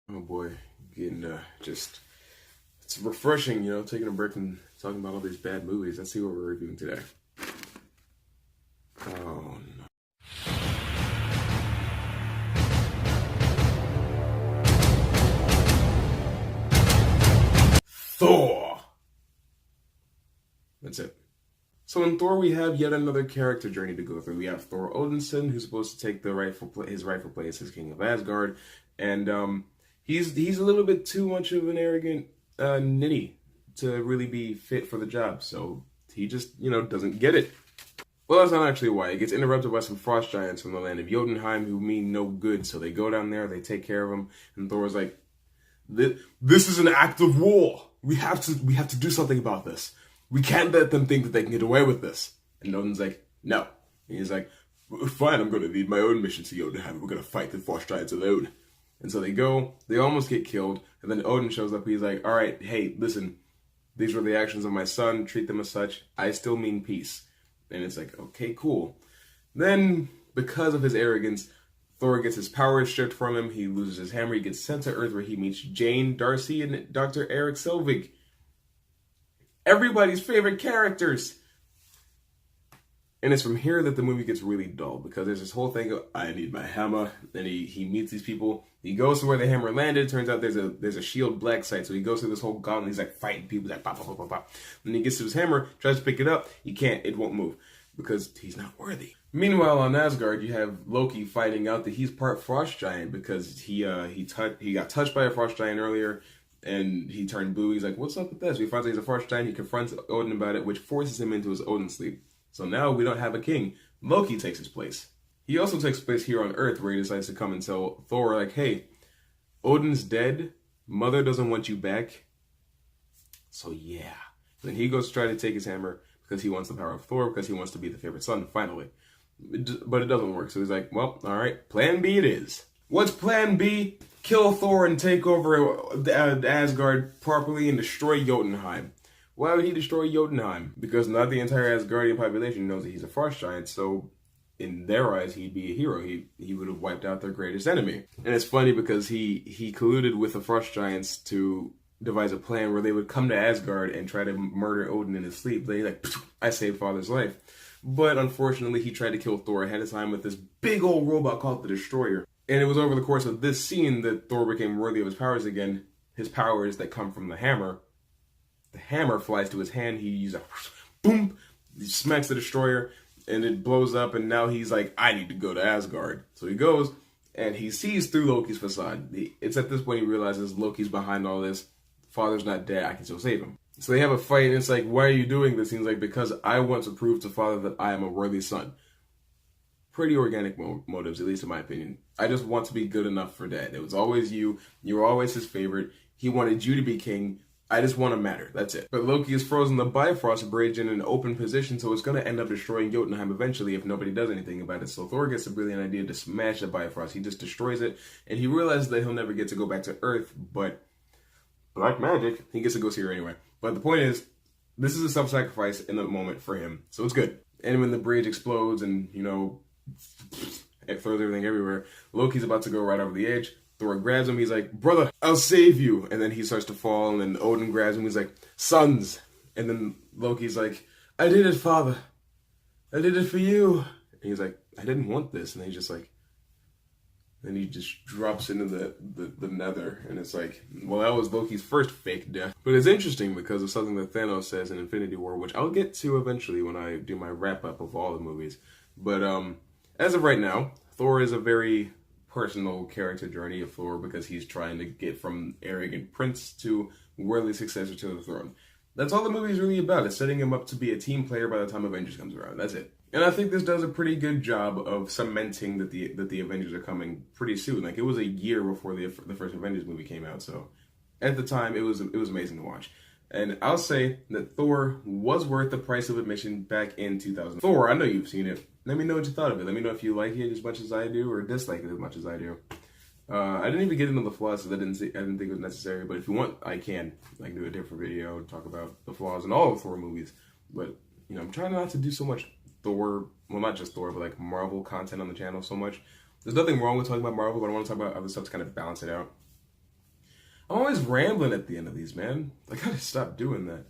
Oh boy, getting just it's refreshing, taking a break and talking about all these bad movies. Let's see what we're reviewing today. Oh no. Thor. That's it. So in Thor, we have yet another character journey to go through. We have Thor Odinson, who's supposed to take his rightful place as King of Asgard, and he's a little bit too much of an arrogant ninny to really be fit for the job. So he just doesn't get it. Well, that's not actually why. It gets interrupted by some frost giants from the land of Jotunheim who mean no good. So they go down there, they take care of him, and Thor's like, "This is an act of war. We have to do something about this. We can't let them think that they can get away with this." And Odin's like, "No." And he's like, "Fine, I'm going to lead my own mission to Jotunheim. We're going to fight the frost giants alone." And so they go. They almost get killed, and then Odin shows up. He's like, "All right, hey, listen. These were the actions of my son. Treat them as such. I still mean peace." And it's like, okay, cool. Then, because of his arrogance, Thor gets his powers stripped from him. He loses his hammer. He gets sent to Earth where he meets Jane, Darcy, and Dr. Eric Selvig. Everybody's favorite characters. And it's from here that the movie gets really dull, because there's this whole thing of, I need my hammer. Then he meets these people. He goes to where the hammer landed. Turns out there's a shield black site. So he goes through this whole gauntlet. He's like fighting people. He's like pop, pop, pop, pop, pop. Then he gets to his hammer, tries to pick it up. He can't. It won't move because he's not worthy. Meanwhile, on Asgard, you have Loki finding out that he's part frost giant because he got touched by a frost giant earlier. And he turned blue. He's like, "What's up with this?" He finds out he's a frost giant. He confronts Odin about it, which forces him into his Odin sleep. So now we don't have a king. Loki takes his place. He also takes place here on Earth, where he decides to come and tell Thor, like, "Hey, Odin's dead. Mother doesn't want you back. So yeah." Then he goes to try to take his hammer because he wants the power of Thor, because he wants to be the favorite son, finally. But it doesn't work. So he's like, "Well, all right, plan B it is." What's plan B? Kill Thor and take over Asgard properly and destroy Jotunheim. Why would he destroy Jotunheim? Because not the entire Asgardian population knows that he's a frost giant, so in their eyes, he'd be a hero. He would have wiped out their greatest enemy. And it's funny because he colluded with the frost giants to devise a plan where they would come to Asgard and try to murder Odin in his sleep. They like, "I saved father's life." But unfortunately, he tried to kill Thor ahead of time with this big old robot called the Destroyer. And it was over the course of this scene that Thor became worthy of his powers again. His powers that come from the hammer. The hammer flies to his hand. He uses a boom. He smacks the Destroyer, and it blows up. And now he's like, "I need to go to Asgard." So he goes, and he sees through Loki's facade. It's at this point he realizes Loki's behind all this. Father's not dead. I can still save him. So they have a fight, and it's like, "Why are you doing this?" He's like, "Because I want to prove to Father that I am a worthy son." Pretty organic motives, at least in my opinion. I just want to be good enough for Dad. It was always you. You were always his favorite. He wanted you to be king. I just want to matter. That's it. But Loki has frozen the Bifrost Bridge in an open position, so it's going to end up destroying Jotunheim eventually if nobody does anything about it. So Thor gets a brilliant idea to smash the Bifrost. He just destroys it, and he realizes that he'll never get to go back to Earth, but black magic, he gets to go see her anyway. But the point is, this is a self-sacrifice in the moment for him, so it's good. And when the bridge explodes and, it throws everything everywhere, Loki's about to go right over the edge. Thor grabs him. He's like, "Brother, I'll save you." And then he starts to fall, and then Odin grabs him. He's like, "Sons." And then Loki's like, "I did it, Father. I did it for you." And he's like, "I didn't want this." And then he just drops into the nether. And it's like, well, that was Loki's first fake death. But it's interesting because of something that Thanos says in Infinity War, which I'll get to eventually when I do my wrap-up of all the movies. But as of right now, Thor is a very personal character journey of Thor because he's trying to get from arrogant prince to worthy successor to the throne. That's all the movie is really about. It's setting him up to be a team player by the time Avengers comes around. That's it. And I think this does a pretty good job of cementing that the Avengers are coming pretty soon. Like, it was a year before the first Avengers movie came out, so at the time it was amazing to watch. And I'll say that Thor was worth the price of admission back in 2000. Thor, I know you've seen it. Let me know what you thought of it. Let me know if you like it as much as I do or dislike it as much as I do. I didn't even get into the flaws because I didn't think it was necessary. But if you want, I can do a different video and talk about the flaws in all of Thor movies. But I'm trying not to do so much Thor, well, not just Thor, but like Marvel content on the channel so much. There's nothing wrong with talking about Marvel, but I want to talk about other stuff to kind of balance it out. I'm always rambling at the end of these, man. I gotta stop doing that.